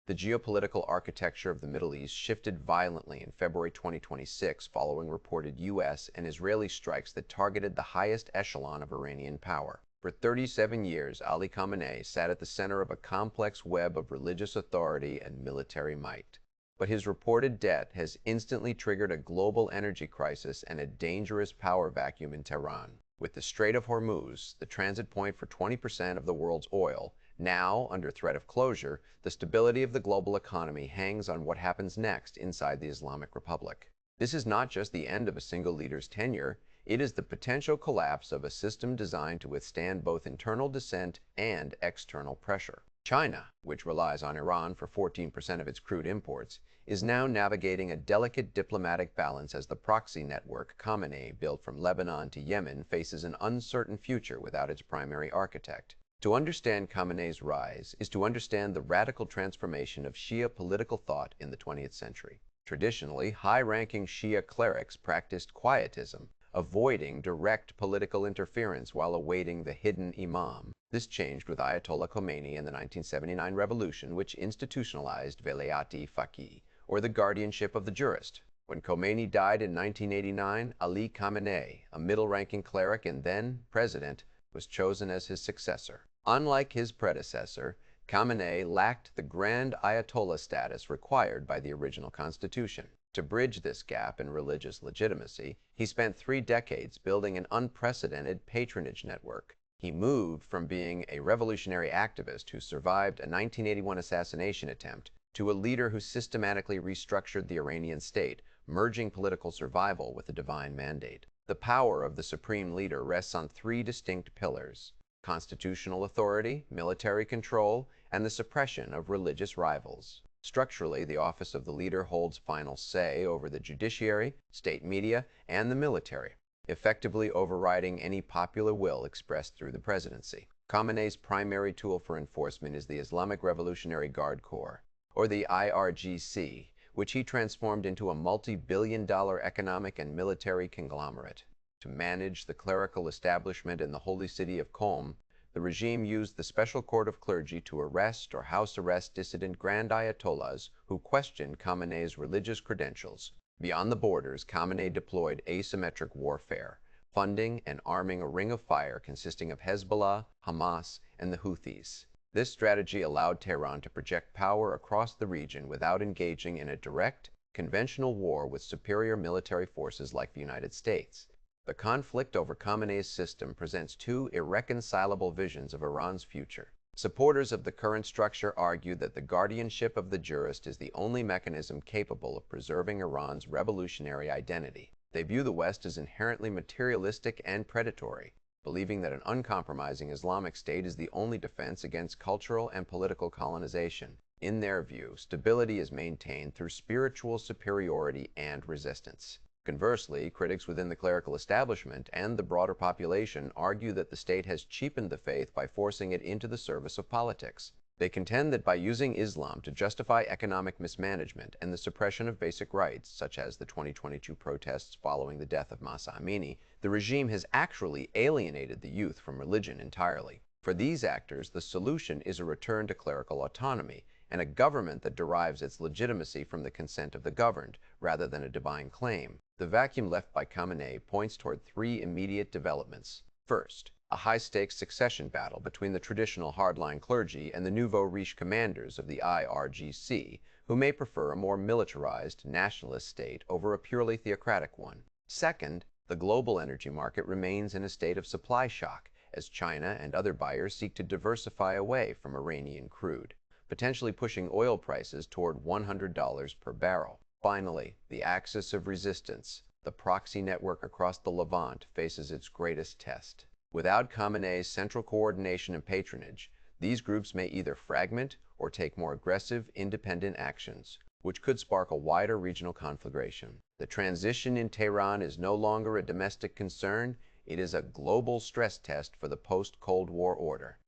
The geopolitical architecture of the Middle East shifted violently in February 2026 following reported U.S. and Israeli strikes that targeted the highest echelon of Iranian power. For 37 years, Ali Khamenei sat at the center of a complex web of religious authority and military might. But his reported death has instantly triggered a global energy crisis and a dangerous power vacuum in Tehran. With the Strait of Hormuz, the transit point for 20% of the world's oil, now under threat of closure, the stability of the global economy hangs on what happens next inside the Islamic Republic. This is not just the end of a single leader's tenure, it is the potential collapse of a system designed to withstand both internal dissent and external pressure. China, which relies on Iran for 14% of its crude imports, is now navigating a delicate diplomatic balance as the proxy network Khamenei built from Lebanon to Yemen faces an uncertain future without its primary architect. To understand Khamenei's rise is to understand the radical transformation of Shia political thought in the 20th century. Traditionally, high-ranking Shia clerics practiced quietism, avoiding direct political interference while awaiting the hidden imam. This changed with Ayatollah Khamenei in the 1979 revolution, which institutionalized Velayat-e Faqih, or the guardianship of the jurist. When Khomeini died in 1989, Ali Khamenei, a middle-ranking cleric and then president, was chosen as his successor. Unlike his predecessor, Khamenei lacked the grand Ayatollah status required by the original constitution. To bridge this gap in religious legitimacy, he spent 3 decades building an unprecedented patronage network. He moved from being a revolutionary activist who survived a 1981 assassination attempt to a leader who systematically restructured the Iranian state, merging political survival with a divine mandate. The power of the supreme leader rests on 3 distinct pillars: constitutional authority, military control, and the suppression of religious rivals. Structurally, the office of the leader holds final say over the judiciary, state media, and the military, effectively overriding any popular will expressed through the presidency. Khamenei's primary tool for enforcement is the Islamic Revolutionary Guard Corps, or the IRGC, which he transformed into a multi-billion-dollar economic and military conglomerate. To manage the clerical establishment in the holy city of Qom, the regime used the Special Court of Clergy to arrest or house arrest dissident Grand Ayatollahs who questioned Khamenei's religious credentials. Beyond the borders, Khamenei deployed asymmetric warfare, funding and arming a ring of fire consisting of Hezbollah, Hamas, and the Houthis. This strategy allowed Tehran to project power across the region without engaging in a direct, conventional war with superior military forces like the United States. The conflict over Khamenei's system presents 2 irreconcilable visions of Iran's future. Supporters of the current structure argue that the guardianship of the jurist is the only mechanism capable of preserving Iran's revolutionary identity. They view the West as inherently materialistic and predatory, believing that an uncompromising Islamic state is the only defense against cultural and political colonization. In their view, stability is maintained through spiritual superiority and resistance. Conversely, critics within the clerical establishment and the broader population argue that the state has cheapened the faith by forcing it into the service of politics. They contend that by using Islam to justify economic mismanagement and the suppression of basic rights, such as the 2022 protests following the death of Mahsa Amini, the regime has actually alienated the youth from religion entirely. For these actors, the solution is a return to clerical autonomy and a government that derives its legitimacy from the consent of the governed, rather than a divine claim. The vacuum left by Khamenei points toward 3 immediate developments. First, a high-stakes succession battle between the traditional hardline clergy and the nouveau riche commanders of the IRGC, who may prefer a more militarized, nationalist state over a purely theocratic one. Second, the global energy market remains in a state of supply shock as China and other buyers seek to diversify away from Iranian crude, potentially pushing oil prices toward $100 per barrel. Finally, the axis of resistance, the proxy network across the Levant, faces its greatest test. Without Khamenei's central coordination and patronage, these groups may either fragment or take more aggressive, independent actions, which could spark a wider regional conflagration. The transition in Tehran is no longer a domestic concern, it is a global stress test for the post-Cold War order.